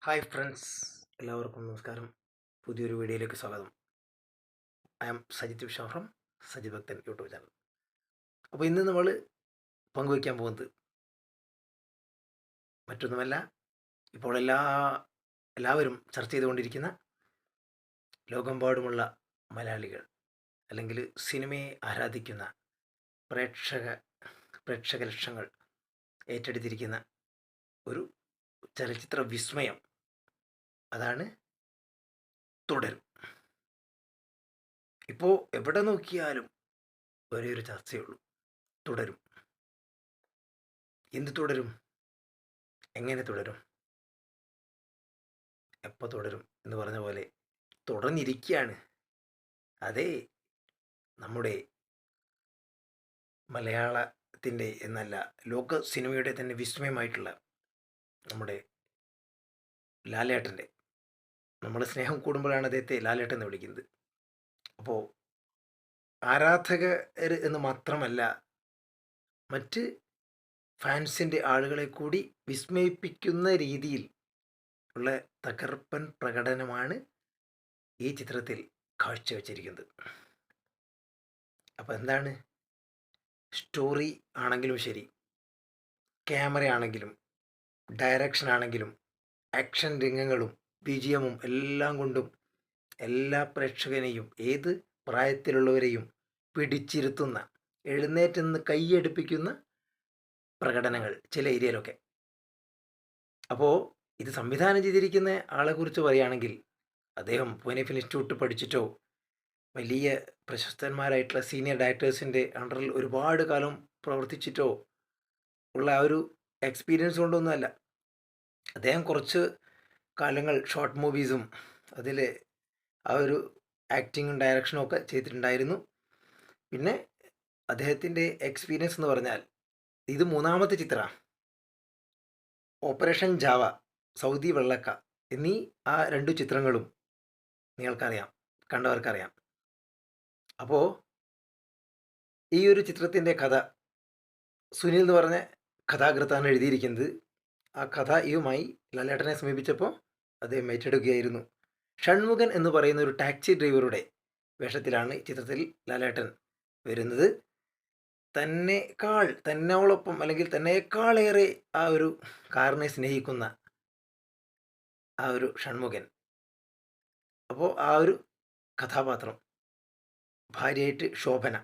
Hi friends, എല്ലാവർക്കും നമസ്കാരം. പുതിയൊരു വീഡിയോയിലേക്ക് സ്വാഗതം. I am Sajith Viswa from Sajith Bhakthan YouTube channel. അപ്പോൾ ഇന്ന് നമ്മൾ പങ്കുവയ്ക്കാൻ പോകുന്നത് മറ്റൊന്നുമല്ല, ഇപ്പോൾ എല്ലാവരും ചർച്ച ചെയ്തുകൊണ്ടിരിക്കുന്ന ലോകമെമ്പാടുമുള്ള മലയാളികൾ അല്ലെങ്കിൽ സിനിമയെ ആരാധിക്കുന്ന പ്രേക്ഷക ലക്ഷങ്ങൾ ഏറ്റെടുത്തിരിക്കുന്ന ഒരു ചലച്ചിത്ര വിസ്മയം, അതാണ് തുടരും. ഇപ്പോൾ എവിടെ നോക്കിയാലും ഒരേ ഒരു ചർച്ചയുള്ളൂ: തുടരും. എന്ത് തുടരും? എങ്ങനെ തുടരും? എപ്പോൾ തുടരും എന്ന് പറഞ്ഞ പോലെ തുടർന്നിരിക്കുകയാണ്. അതേ, നമ്മുടെ മലയാളത്തിൻ്റെ എന്നല്ല, ലോക സിനിമയുടെ തന്നെ വിസ്മയമായിട്ടുള്ള നമ്മുടെ ലാലേട്ടൻ്റെ, നമ്മൾ സ്നേഹം കൂടുമ്പോഴാണ് അദ്ദേഹത്തെ ലാലേട്ടൻ എന്ന് വിളിക്കുന്നത്. അപ്പോൾ ആരാധകർ എന്ന് മാത്രമല്ല, മറ്റ് ഫാൻസിൻ്റെ ആളുകളെ കൂടി വിസ്മയിപ്പിക്കുന്ന രീതിയിൽ ഉള്ള തകർപ്പൻ പ്രകടനമാണ് ഈ ചിത്രത്തിൽ കാഴ്ചവെച്ചിരിക്കുന്നത്. അപ്പോൾ എന്താണ്, സ്റ്റോറി ആണെങ്കിലും ശരി, ക്യാമറ ആണെങ്കിലും, ഡയറക്ഷൻ ആണെങ്കിലും, ആക്ഷൻ രംഗങ്ങളും BGM-ഉം എല്ലാം കൊണ്ടും എല്ലാ പ്രേക്ഷകനെയും, ഏത് പ്രായത്തിലുള്ളവരെയും പിടിച്ചിരുത്തുന്ന, എഴുന്നേറ്റ് നിന്ന് കൈയടിപ്പിക്കുന്ന പ്രകടനങ്ങൾ ചില ഏരിയയിലൊക്കെ. അപ്പോൾ ഇത് സംവിധാനം ചെയ്തിരിക്കുന്ന ആളെക്കുറിച്ച് പറയുകയാണെങ്കിൽ, അദ്ദേഹം പൂനെ ഫിലിം ഇൻസ്റ്റിറ്റ്യൂട്ട് പഠിച്ചിട്ടോ വലിയ പ്രശസ്തന്മാരായിട്ടുള്ള സീനിയർ ഡയറക്ടേഴ്സിൻ്റെ അണ്ടറിൽ ഒരുപാട് കാലം പ്രവർത്തിച്ചിട്ടോ ഉള്ള ആ ഒരു എക്സ്പീരിയൻസ് കൊണ്ടൊന്നുമല്ല. അദ്ദേഹം കുറച്ച് കാലങ്ങൾ ഷോർട്ട് മൂവീസും അതിൽ ആ ഒരു ആക്ടിങ്ങും ഡയറക്ഷനും ഒക്കെ ചെയ്തിട്ടുണ്ടായിരുന്നു. പിന്നെ അദ്ദേഹത്തിൻ്റെ എക്സ്പീരിയൻസ് എന്ന് പറഞ്ഞാൽ, ഇത് 3-ാമത്തെ ചിത്രമാണ്. ഓപ്പറേഷൻ ജാവ, സൗദി വെള്ളക്ക എന്നീ ആ 2 ചിത്രങ്ങളും നിങ്ങൾക്കറിയാം, കണ്ടവർക്കറിയാം. അപ്പോൾ ഈ ഒരു ചിത്രത്തിൻ്റെ കഥ സുനിൽ എന്ന് പറഞ്ഞ കഥാകൃത്താണ് എഴുതിയിരിക്കുന്നത്. ആ കഥയുമായി ലാലേട്ടനെ സമീപിച്ചപ്പോൾ അദ്ദേഹം ഏറ്റെടുക്കുകയായിരുന്നു. ഷൺമുഖൻ എന്ന് പറയുന്ന ഒരു ടാക്സി ഡ്രൈവറുടെ വേഷത്തിലാണ് ചിത്രത്തിൽ ലാലേട്ടൻ വരുന്നത്. തന്നോടൊപ്പം അല്ലെങ്കിൽ തന്നേക്കാളേറെ ആ ഒരു കാറിനെ സ്നേഹിക്കുന്ന ആ ഒരു ഷൺമുഖൻ. അപ്പോൾ ആ ഒരു കഥാപാത്രം, ഭാര്യയായിട്ട് ശോഭന,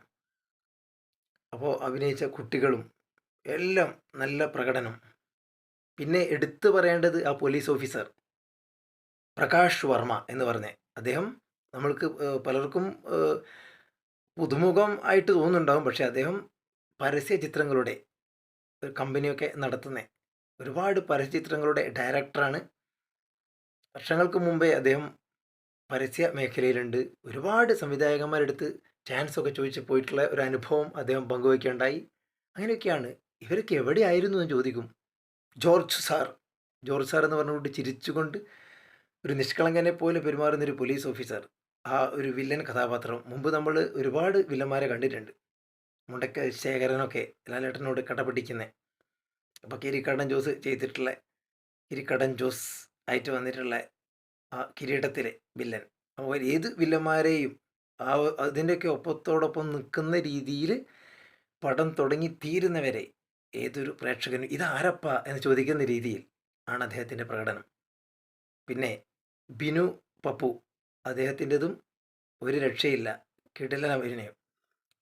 അപ്പോൾ അഭിനയിച്ച കുട്ടികളും എല്ലാം നല്ല പ്രകടനം. പിന്നെ എടുത്തു പറയേണ്ടത് ആ പോലീസ് ഓഫീസർ പ്രകാശ് വർമ്മ എന്ന് പറഞ്ഞ അദ്ദേഹം. നമ്മൾക്ക് പലർക്കും പുതുമുഖം ആയിട്ട് തോന്നുന്നുണ്ടാവും, പക്ഷേ അദ്ദേഹം പരസ്യ ചിത്രങ്ങളുടെ ഒരു കമ്പനിയൊക്കെ നടത്തുന്ന ഒരുപാട് പരസ്യചിത്രങ്ങളുടെ ഡയറക്ടറാണ്. വർഷങ്ങൾക്ക് മുമ്പേ അദ്ദേഹം പരസ്യ മേഖലയിലുണ്ട്. ഒരുപാട് സംവിധായകന്മാരെടുത്ത് ചാൻസ് ഒക്കെ ചോദിച്ച് പോയിട്ടുള്ള ഒരു അനുഭവം അദ്ദേഹം പങ്കുവയ്ക്കുകയുണ്ടായി. അങ്ങനെയൊക്കെയാണ്. ഇവരൊക്കെ എവിടെയായിരുന്നു എന്ന് ചോദിക്കും. ജോർജ് സാർ എന്ന് പറഞ്ഞുകൊണ്ട് ചിരിച്ചുകൊണ്ട് ഒരു നിഷ്കളങ്കനെ പോലെ പെരുമാറുന്നൊരു പോലീസ് ഓഫീസർ, ആ ഒരു വില്ലൻ കഥാപാത്രം. മുമ്പ് നമ്മൾ ഒരുപാട് വില്ലന്മാരെ കണ്ടിട്ടുണ്ട്. മുണ്ടക്ക ശേഖരനൊക്കെ ലാലേട്ടനോട് കടപിടിക്കുന്നത്. അപ്പോൾ കിരീടൻ ജോസ് ആയിട്ട് വന്നിട്ടുള്ള ആ കിരീടത്തിലെ വില്ലൻ. അപ്പോൾ ഏത് വില്ലന്മാരെയും അതിൻ്റെയൊക്കെ ഒപ്പത്തോടൊപ്പം നിൽക്കുന്ന രീതിയിൽ പടം തുടങ്ങി തീരുന്നവരെ ഏതൊരു പ്രേക്ഷകനും ഇതാരപ്പ എന്ന് ചോദിക്കുന്ന രീതിയിൽ ആണ് അദ്ദേഹത്തിൻ്റെ പ്രകടനം. പിന്നെ ബിനു പപ്പു, അദ്ദേഹത്തിൻ്റെതും ഒരു രക്ഷയില്ല, കിടിലൻ അഭിനയം,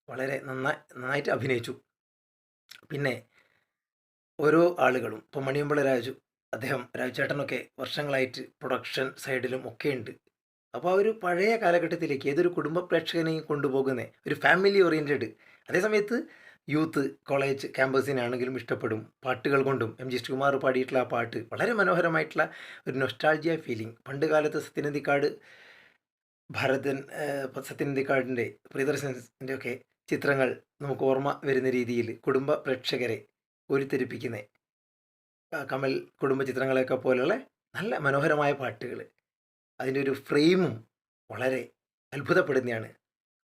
വളരെ നന്നായിട്ട് അഭിനയിച്ചു. പിന്നെ ഓരോ ആളുകളും, ഇപ്പോൾ മണിയമ്പള രാജുചേട്ടനൊക്കെ വർഷങ്ങളായിട്ട് പ്രൊഡക്ഷൻ സൈഡിലും ഒക്കെ ഉണ്ട്. അപ്പോൾ ആ ഒരു പഴയ കാലഘട്ടത്തിലേക്ക് ഏതൊരു കുടുംബ പ്രേക്ഷകനെയും കൊണ്ടുപോകുന്ന ഒരു ഫാമിലി ഓറിയൻറ്റഡ്, അതേസമയത്ത് യൂത്ത് കോളേജ് ക്യാമ്പസിനാണെങ്കിലും ഇഷ്ടപ്പെടും. പാട്ടുകൾ കൊണ്ടും MG ശ്രീകുമാർ പാടിയിട്ടുള്ള ആ പാട്ട് വളരെ മനോഹരമായിട്ടുള്ള ഒരു നൊസ്റ്റാൾജിയ ഫീലിംഗ്. പണ്ട് കാലത്ത് സത്യനന്ദിക്കാടിൻ്റെ പ്രിയദർശൻ്റെ ഒക്കെ ചിത്രങ്ങൾ നമുക്ക് ഓർമ്മ വരുന്ന രീതിയിൽ കുടുംബ പ്രേക്ഷകരെ കോരിത്തെരിപ്പിക്കുന്ന കമൽ കുടുംബ ചിത്രങ്ങളെയൊക്കെ പോലുള്ള നല്ല മനോഹരമായ പാട്ടുകൾ, അതിൻ്റെ ഒരു ഫ്രെയിമും വളരെ അത്ഭുതപ്പെടുന്നതാണ്.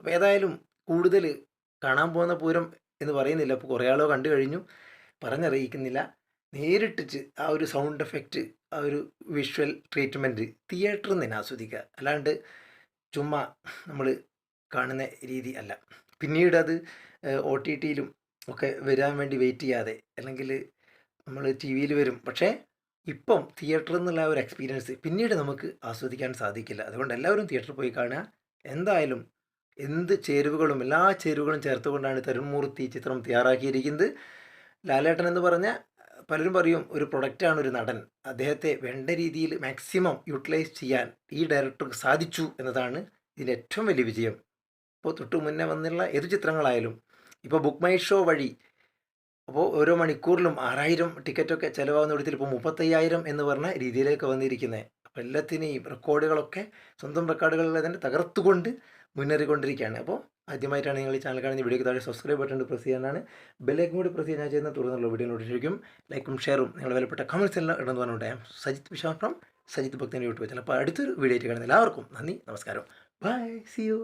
അപ്പോൾ ഏതായാലും കൂടുതൽ കാണാൻ പോകുന്ന പൂരം എന്ന് പറയുന്നില്ല, അപ്പോൾ കുറേ ആളോ കണ്ടു കഴിഞ്ഞു, പറഞ്ഞറിയിക്കുന്നില്ല. നേരിട്ടിട്ട് ആ ഒരു സൗണ്ട് എഫക്റ്റ്, ആ ഒരു വിഷ്വൽ ട്രീറ്റ്മെൻറ്റ് തിയേറ്ററിൽ നിന്ന് തന്നെ ആസ്വദിക്കുക. അല്ലാണ്ട് ചുമ്മാ നമ്മൾ കാണുന്ന രീതി അല്ല. പിന്നീടത് OTTയിലും ഒക്കെ വരാൻ വേണ്ടി വെയിറ്റ് ചെയ്യാതെ, അല്ലെങ്കിൽ നമ്മൾ ടിവിയിൽ വരും. പക്ഷേ ഇപ്പം തിയേറ്ററിൽ നിന്നുള്ള ആ ഒരു എക്സ്പീരിയൻസ് പിന്നീട് നമുക്ക് ആസ്വദിക്കാൻ സാധിക്കില്ല. അതുകൊണ്ട് എല്ലാവരും തിയേറ്ററിൽ പോയി കാണുക. എന്തായാലും എന്ത് ചേരുവകളും എല്ലാ ചേരുവകളും ചേർത്തുകൊണ്ടാണ് തരുൺമൂർത്തി ഈ ചിത്രം തയ്യാറാക്കിയിരിക്കുന്നത്. ലാലേട്ടൻ എന്ന് പറഞ്ഞാൽ പലരും പറയും ഒരു പ്രൊഡക്റ്റാണ് ഒരു നടൻ. അദ്ദേഹത്തെ വേണ്ട രീതിയിൽ മാക്സിമം യൂട്ടിലൈസ് ചെയ്യാൻ ഈ ഡയറക്ടർക്ക് സാധിച്ചു എന്നതാണ് ഇതിൻ്റെ ഏറ്റവും വലിയ വിജയം. ഇപ്പോൾ തൊട്ടു മുന്നേ വന്നുള്ള ഏത് ചിത്രങ്ങളായാലും ഇപ്പോൾ ബുക്ക് മൈ ഷോ വഴി അപ്പോൾ ഓരോ മണിക്കൂറിലും 6000 ടിക്കറ്റൊക്കെ ചിലവാകുന്ന ഇടത്തിൽ ഇപ്പോൾ 35,000 എന്ന് പറഞ്ഞ രീതിയിലേക്ക് വന്നിരിക്കുന്നത്. അപ്പോൾ എല്ലാത്തിനെയും റെക്കോർഡുകളൊക്കെ സ്വന്തം റെക്കോർഡുകളിൽ തന്നെ തകർത്തുകൊണ്ട് മുന്നേറിക്കൊണ്ടിരിക്കുകയാണ്. അപ്പോൾ ആദ്യമായിട്ടാണ് നിങ്ങൾ ഈ ചാനൽ കാണുന്ന വീഡിയോക്ക് താഴെ സബ്സ്ക്രൈബ് ബട്ടൺ പ്രസ് ചെയ്യാനാണ്, ബെല്ലൈക്കൻ കൂടി പ്രസ് ചെയ്യാൻ ചെയ്യുന്ന തുടർന്നുള്ള വീഡിയോ നോട്ടിഫിക്കും. ലൈക്കും ഷെയറും നിങ്ങളുടെ വിലപ്പെട്ട കമൻസ് എല്ലാം ഇടുന്നു പറഞ്ഞുകൊണ്ട് സജിത് വിശ്വാസം from Sajith Bhakthan YouTube channel. അപ്പോൾ അടുത്തൊരു വീഡിയോ ആയിട്ട് കാണുന്ന എല്ലാവർക്കും നന്ദി, നമസ്കാരം, ബൈ, സി യു.